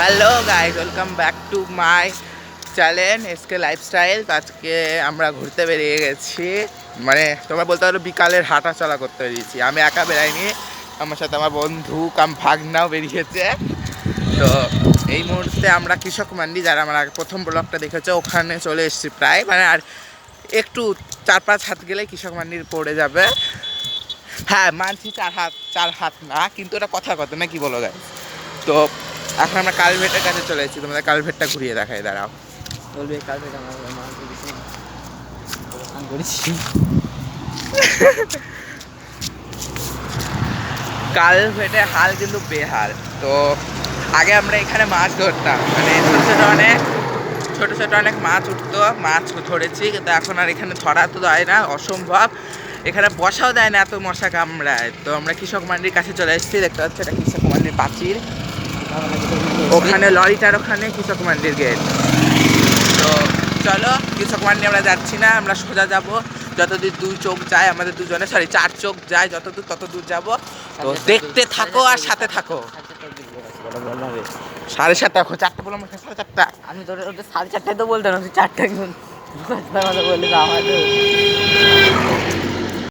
Hello guys, welcome back to my channel SK lifestyle. আজকে আমরা ঘুরতে বেরিয়ে গেছি, মানে তোমরা বলতে পারো বিকালের হাঁটা চলা করতে বেরিয়েছি। আমি একা বেরাইনি, আমার সাথে আমার বন্ধু কাম ভাগনাও বেরিয়েছে। তো এই মুহূর্তে আমরা কৃষক মান্ডি, যারা আমার আগে প্রথম ব্লগটা দেখেছে, ওখানে চলে এসেছি প্রায়, মানে আর একটু 4-5 হাত গেলেই কৃষক মান্ডির পড়ে যাবে। হ্যাঁ মানছি, 4 হাত না, কিন্তু ওটা কথার কথা না, কি বলো গাইজ। তো এখন আমরা কালভেটের কাছে চলে এসেছি, তোমাদের কালভেটটা ঘুরিয়ে দেখাই, দাঁড়াও। বলবে কালভেট আমরা করেছি। কালভেটের হাল কিন্তু বেহাল। তো আগে আমরা এখানে মাছ ধরতাম, মানে ছোটো ছোটো অনেক মাছ উঠতো, মাছ ধরেছি, কিন্তু এখন আর এখানে ধরা তো দেয় না, অসম্ভব। এখানে বসাও দেয় না, এত মশা কামড়ায়। তো আমরা কৃষক মান্ডির কাছে চলে এসেছি, দেখতে পাচ্ছি এটা কৃষক মান্ডির প্রাচীর, ওখানে লরিটার ওখানে কৃষক মান্ডির গেট। তো চলো, কৃষক মান্ডি আমরা যাচ্ছি না, আমরা সোজা যাব যতদূর 2 চোখ যায় আমাদের দুজনে, 4 চোখ যায় যতদূর, ততদূর যাব। তো দেখতে থাকো আর সাথে থাকো। 7:30 দেখো, 4টা বললাম, 4:30। আমি তো ওদের 4:30 তো বলতাম না, 4টা বললে তো আমাদের